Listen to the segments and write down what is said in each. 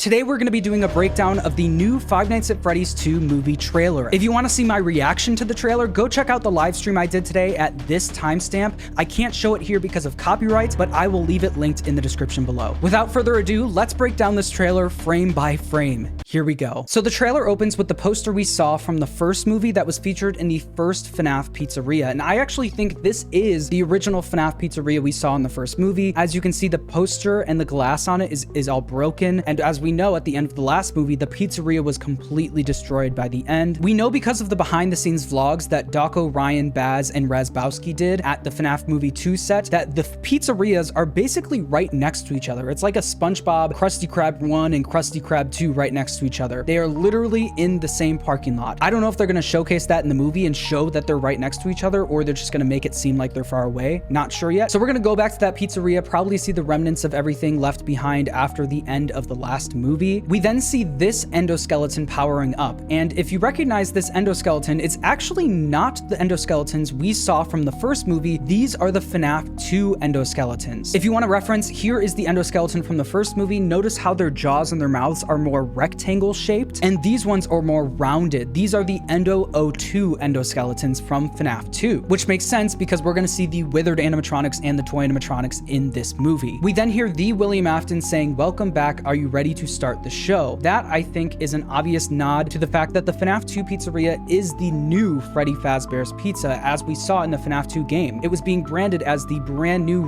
Today we're going to be doing a breakdown of the new Five Nights at Freddy's 2 movie trailer. If you want to see my reaction to the trailer, go check out the live stream I did today at this timestamp. I can't show it here because of copyright, but I will leave it linked in the description below. Without further ado, let's break down this trailer frame by frame. Here we go. So the trailer opens with the poster we saw from the first movie that was featured in the first FNAF pizzeria. And I actually think this is the original FNAF pizzeria we saw in the first movie. As you can see, the poster and the glass on it is all broken. And as we know, at the end of the last movie, the pizzeria was completely destroyed by the end. We know because of the behind the scenes vlogs that Dawko, Ryan, Baz, and Razbowski did at the FNAF movie 2 set that the pizzerias are basically right next to each other. It's like a SpongeBob, Krusty Krab 1 and Krusty Krab 2 right next to each other. They are literally in the same parking lot. I don't know if they're going to showcase that in the movie and show that they're right next to each other, or they're just going to make it seem like they're far away. Not sure yet. So we're going to go back to that pizzeria, probably see the remnants of everything left behind after the end of the last movie. We then see this endoskeleton powering up. And if you recognize this endoskeleton, it's actually not the endoskeletons we saw from the first movie. These are the FNAF 2 endoskeletons. If you want a reference, here is the endoskeleton from the first movie. Notice how their jaws and their mouths are more rectangle shaped, and these ones are more rounded. These are the Endo 02 endoskeletons from FNAF 2, which makes sense because we're going to see the withered animatronics and the toy animatronics in this movie. We then hear the William Afton saying, "Welcome back, are you ready to start the show?" That, I think, is an obvious nod to the fact that the FNAF 2 pizzeria is the new Freddy Fazbear's Pizza, as we saw in the FNAF 2 game. It was being branded as the brand new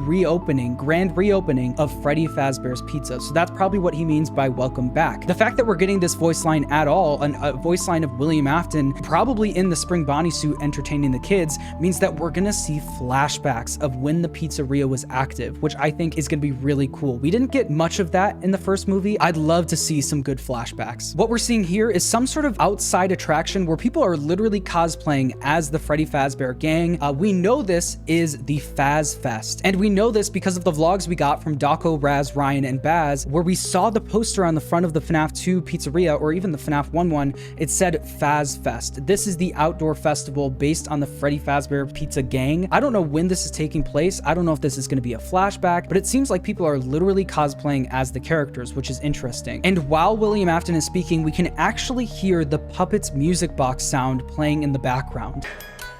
grand reopening of Freddy Fazbear's Pizza. So that's probably what he means by welcome back. The fact that we're getting this voice line at all, a voice line of William Afton, probably in the spring Bonnie suit entertaining the kids, means that we're gonna see flashbacks of when the pizzeria was active, which I think is gonna be really cool. We didn't get much of that in the first movie. I'd love to see some good flashbacks. What we're seeing here is some sort of outside attraction where people are literally cosplaying as the Freddy Fazbear gang. We know this is the Faz Fest, and we know this because of the vlogs we got from Dawko, Raz, Ryan, and Baz, where we saw the poster on the front of the FNAF 2 pizzeria, or even the FNAF 1 one. It said Faz Fest. This is the outdoor festival based on the Freddy Fazbear Pizza gang. I don't know when this is taking place. I don't know if this is going to be a flashback, but it seems like people are literally cosplaying as the characters, which is interesting. And while William Afton is speaking, we can actually hear the puppet's music box sound playing in the background.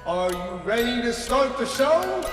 Are you ready to start the show?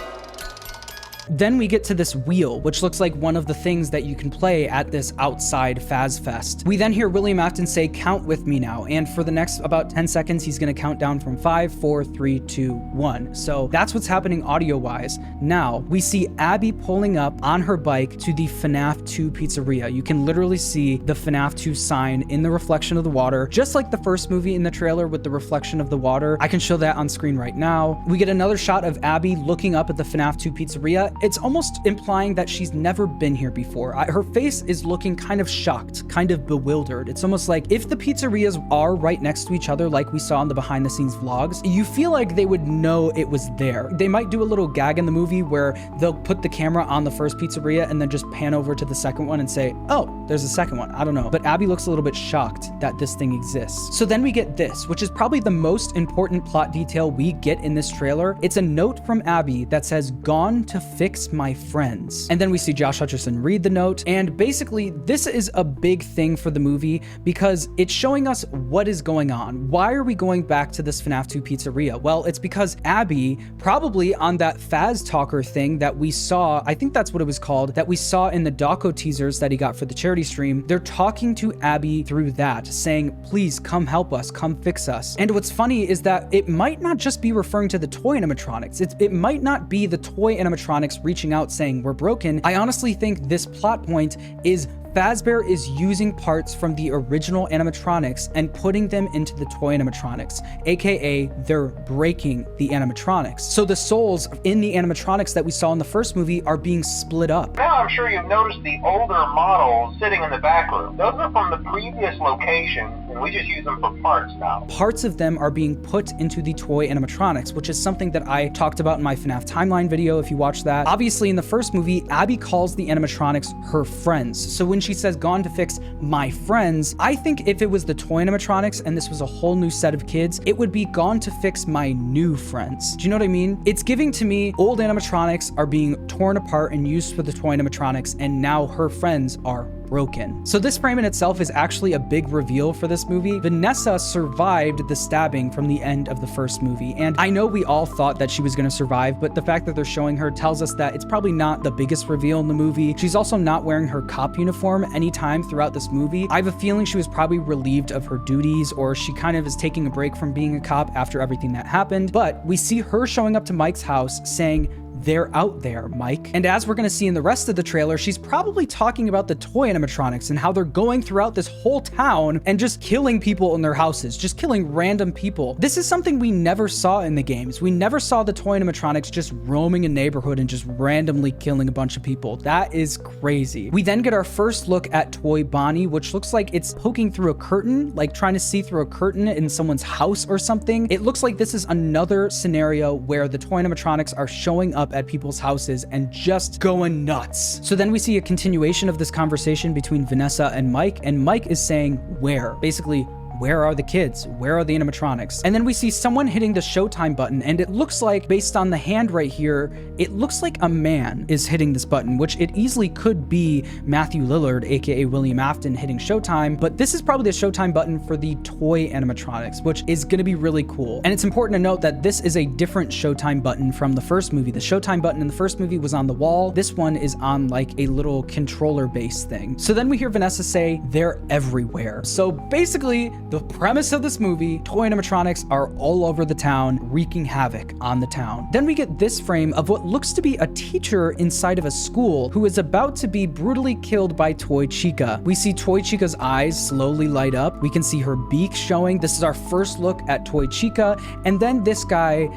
Then we get to this wheel, which looks like one of the things that you can play at this outside Faz Fest. We then hear William Afton say, "Count with me now." And for the next about 10 seconds, he's going to count down from 5, 4, 3, 2, 1. So that's what's happening audio-wise. Now, we see Abby pulling up on her bike to the FNAF 2 pizzeria. You can literally see the FNAF 2 sign in the reflection of the water, just like the first movie in the trailer with the reflection of the water. I can show that on screen right now. We get another shot of Abby looking up at the FNAF 2 pizzeria. It's almost implying that she's never been here before. Her face is looking kind of shocked, kind of bewildered. It's almost like if the pizzerias are right next to each other, like we saw in the behind the scenes vlogs, you feel like they would know it was there. They might do a little gag in the movie where they'll put the camera on the first pizzeria and then just pan over to the second one and say, "Oh, there's a second one." I don't know. But Abby looks a little bit shocked that this thing exists. So then we get this, which is probably the most important plot detail we get in this trailer. It's a note from Abby that says, "Gone to fix my friends." And then we see Josh Hutcherson read the note. And basically, this is a big thing for the movie because it's showing us what is going on. Why are we going back to this FNAF 2 pizzeria? Well, it's because Abby, probably on that Faz Talker thing that we saw, I think that's what it was called, that we saw in the Dawko teasers that he got for the charity stream, they're talking to Abby through that, saying, "Please come help us, come fix us." And what's funny is that it might not just be referring to the toy animatronics. It might not be the toy animatronics reaching out saying we're broken. I honestly think this plot point is Fazbear is using parts from the original animatronics and putting them into the toy animatronics, aka they're breaking the animatronics. So the souls in the animatronics that we saw in the first movie are being split up. Now I'm sure you've noticed the older models sitting in the back room. Those are from the previous location, and we just use them for parts now. Parts of them are being put into the toy animatronics, which is something that I talked about in my FNAF timeline video if you watch that. Obviously in the first movie, Abby calls the animatronics her friends. So when she says "gone to fix my friends," I think if it was the toy animatronics and this was a whole new set of kids, it would be "gone to fix my new friends." Do you know what I mean? It's giving to me old animatronics are being torn apart and used for the toy animatronics, and now her friends are broken. So this frame in itself is actually a big reveal for this movie. Vanessa survived the stabbing from the end of the first movie, and I know we all thought that she was going to survive, but the fact that they're showing her tells us that it's probably not the biggest reveal in the movie. She's also not wearing her cop uniform anytime throughout this movie. I have a feeling she was probably relieved of her duties, or she kind of is taking a break from being a cop after everything that happened. But we see her showing up to Mike's house saying, "They're out there, Mike." And as we're gonna see in the rest of the trailer, she's probably talking about the toy animatronics and how they're going throughout this whole town and just killing people in their houses, just killing random people. This is something we never saw in the games. We never saw the toy animatronics just roaming a neighborhood and just randomly killing a bunch of people. That is crazy. We then get our first look at Toy Bonnie, which looks like it's poking through a curtain, like trying to see through a curtain in someone's house or something. It looks like this is another scenario where the toy animatronics are showing up at people's houses and just going nuts. So then we see a continuation of this conversation between Vanessa and Mike is saying, "Where?" Basically, where are the kids? Where are the animatronics? And then we see someone hitting the Showtime button, and it looks like, based on the hand right here, it looks like a man is hitting this button, which it easily could be Matthew Lillard, aka William Afton, hitting Showtime, but this is probably the Showtime button for the toy animatronics, which is gonna be really cool. And it's important to note that this is a different Showtime button from the first movie. The Showtime button in the first movie was on the wall. This one is on like a little controller-based thing. So then we hear Vanessa say, "They're everywhere." So basically, the premise of this movie, toy animatronics are all over the town, wreaking havoc on the town. Then we get this frame of what looks to be a teacher inside of a school who is about to be brutally killed by Toy Chica. We see Toy Chica's eyes slowly light up. We can see her beak showing. This is our first look at Toy Chica. And then this guy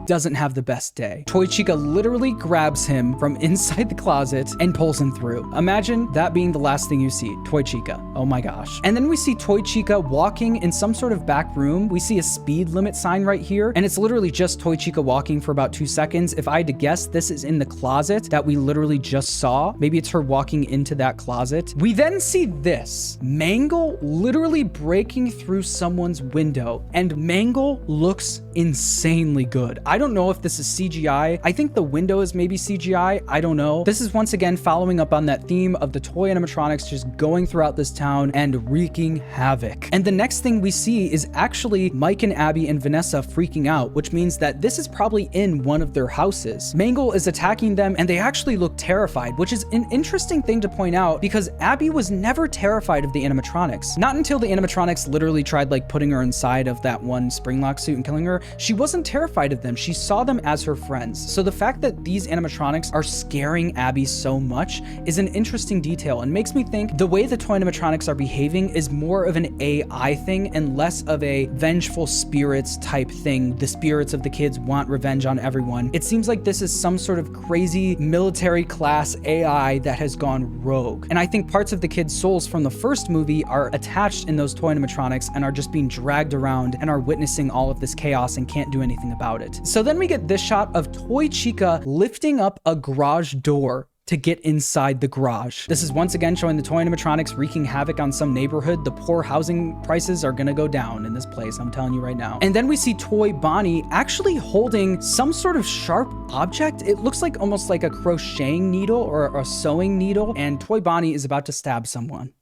doesn't have the best day. Toy Chica literally grabs him from inside the closet and pulls him through. Imagine that being the last thing you see, Toy Chica. Oh my gosh. And then we see Toy Chica walking in some sort of back room. We see a speed limit sign right here, and it's literally just Toy Chica walking for about 2 seconds. If I had to guess, this is in the closet that we literally just saw. Maybe it's her walking into that closet. We then see this, Mangle literally breaking through someone's window, and Mangle looks insanely good. I don't know if this is CGI. I think the window is maybe CGI. I don't know. This is once again following up on that theme of the toy animatronics just going throughout this town and wreaking havoc. And the next thing we see is actually Mike and Abby and Vanessa freaking out, which means that this is probably in one of their houses. Mangle is attacking them, and they actually look terrified, which is an interesting thing to point out because Abby was never terrified of the animatronics. Not until the animatronics literally tried like putting her inside of that one Springlock suit and killing her. She wasn't terrified of them. She saw them as her friends. So the fact that these animatronics are scaring Abby so much is an interesting detail and makes me think the way the toy animatronics are behaving is more of an AI thing and less of a vengeful spirits type thing. The spirits of the kids want revenge on everyone. It seems like this is some sort of crazy military class AI that has gone rogue. And I think parts of the kids' souls from the first movie are attached in those toy animatronics and are just being dragged around and are witnessing all of this chaos and can't do anything about it. So then we get this shot of Toy Chica lifting up a garage door to get inside the garage. This is once again showing the toy animatronics wreaking havoc on some neighborhood. The poor housing prices are gonna go down in this place, I'm telling you right now. And then we see Toy Bonnie actually holding some sort of sharp object. It looks like almost like a crocheting needle or a sewing needle, and Toy Bonnie is about to stab someone.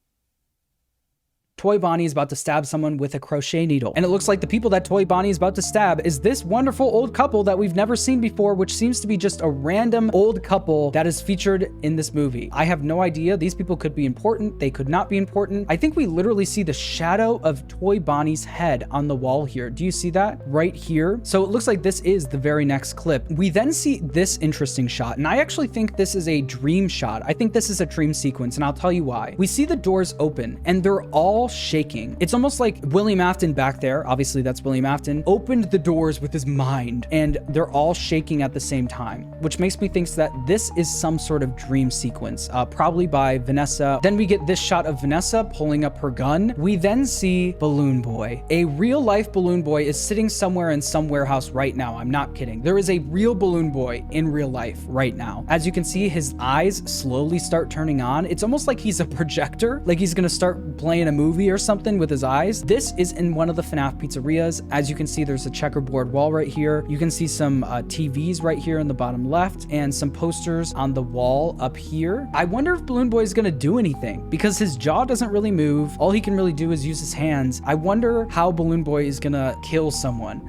Toy Bonnie is about to stab someone with a crochet needle. And it looks like the people that Toy Bonnie is about to stab is this wonderful old couple that we've never seen before, which seems to be just a random old couple that is featured in this movie. I have no idea. These people could be important. They could not be important. I think we literally see the shadow of Toy Bonnie's head on the wall here. Do you see that right here? So it looks like this is the very next clip. We then see this interesting shot, and I actually think this is a dream shot. I think this is a dream sequence, and I'll tell you why. We see the doors open, and they're all shaking. It's almost like William Afton back there, obviously that's William Afton, opened the doors with his mind, and they're all shaking at the same time, which makes me think that this is some sort of dream sequence, probably by Vanessa. Then we get this shot of Vanessa pulling up her gun. We then see Balloon Boy. A real life Balloon Boy is sitting somewhere in some warehouse right now. I'm not kidding. There is a real Balloon Boy in real life right now. As you can see, his eyes slowly start turning on. It's almost like he's a projector, like he's gonna start playing a movie movie or something with his eyes. This is in one of the FNAF pizzerias. As you can see, there's a checkerboard wall right here. You can see some TVs right here in the bottom left and some posters on the wall up here. I wonder if Balloon Boy is gonna do anything because his jaw doesn't really move. All he can really do is use his hands. I wonder how Balloon Boy is gonna kill someone.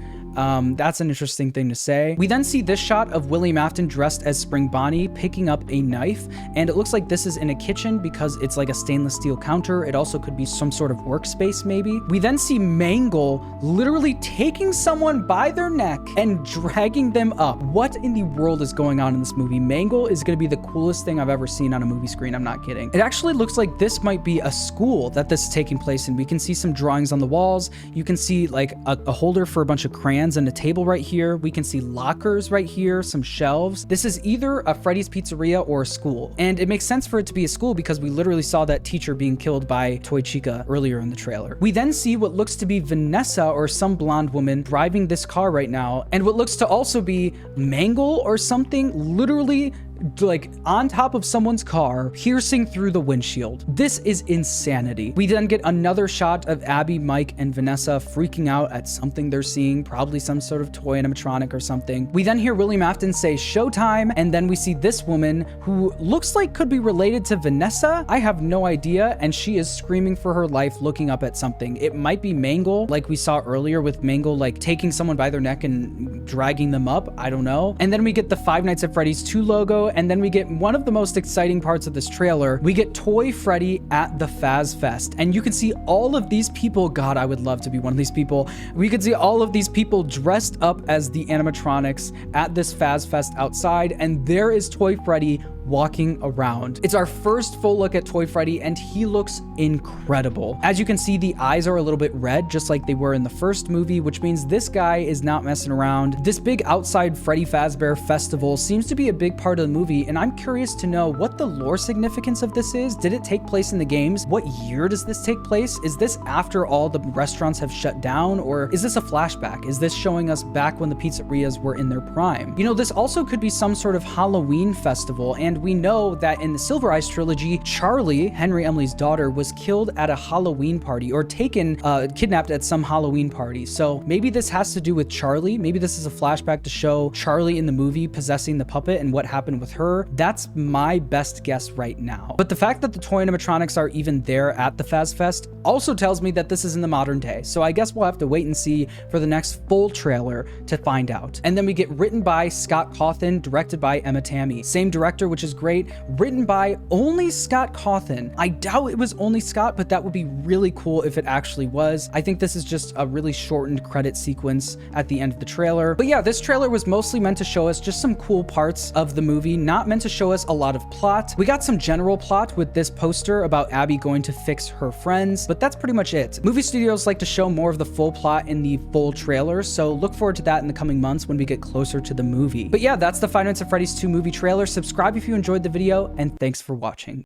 That's an interesting thing to say. We then see this shot of William Afton dressed as Spring Bonnie picking up a knife, and it looks like this is in a kitchen because it's like a stainless steel counter. It also could be some sort of workspace maybe. We then see Mangle literally taking someone by their neck and dragging them up. What in the world is going on in this movie? Mangle is going to be the coolest thing I've ever seen on a movie screen. I'm not kidding. It actually looks like this might be a school that this is taking place in. We can see some drawings on the walls. You can see like a holder for a bunch of crayons and a table right here. We can see lockers right here, some shelves. This is either a Freddy's Pizzeria or a school. And it makes sense for it to be a school because we literally saw that teacher being killed by Toy Chica earlier in the trailer. We then see what looks to be Vanessa or some blonde woman driving this car right now, and what looks to also be Mangle or something literally like on top of someone's car, piercing through the windshield. This is insanity. We then get another shot of Abby, Mike, and Vanessa freaking out at something they're seeing, probably some sort of toy animatronic or something. We then hear William Afton say showtime, and then we see this woman who looks like could be related to Vanessa. I have no idea, and she is screaming for her life looking up at something. It might be Mangle, like we saw earlier with Mangle like taking someone by their neck and dragging them up. I don't know. And then we get the Five Nights at Freddy's 2 logo, and then we get one of the most exciting parts of this trailer. We get Toy Freddy at the Faz Fest, and you can see all of these people. God, I would love to be one of these people. We could see all of these people dressed up as the animatronics at this Faz Fest outside, and there is Toy Freddy walking around. It's our first full look at Toy Freddy, and he looks incredible. As you can see, the eyes are a little bit red, just like they were in the first movie, which means this guy is not messing around. This big outside Freddy Fazbear festival seems to be a big part of the movie, and I'm curious to know what the lore significance of this is. Did it take place in the games? What year does this take place? Is this after all the restaurants have shut down, or is this a flashback? Is this showing us back when the pizzerias were in their prime? You know, this also could be some sort of Halloween festival, and we know that in the Silver Eyes trilogy, Charlie, Henry Emily's daughter, was killed at a Halloween party, or kidnapped at some Halloween party. So maybe this has to do with Charlie. Maybe this is a flashback to show Charlie in the movie possessing the puppet and what happened with her. That's my best guess right now. But the fact that the toy animatronics are even there at the Faz Fest also tells me that this is in the modern day. So I guess we'll have to wait and see for the next full trailer to find out. And then we get written by Scott Cawthon, directed by Emma Tammy. Same director, which is great. Written by only Scott Cawthon. I doubt it was only Scott, but that would be really cool if it actually was. I think this is just a really shortened credit sequence at the end of the trailer. But yeah, this trailer was mostly meant to show us just some cool parts of the movie, not meant to show us a lot of plot. We got some general plot with this poster about Abby going to fix her friends, but that's pretty much it. Movie studios like to show more of the full plot in the full trailer, so look forward to that in the coming months when we get closer to the movie. But yeah, that's the Five Nights at Freddy's 2 movie trailer. Subscribe if you enjoyed the video, and thanks for watching.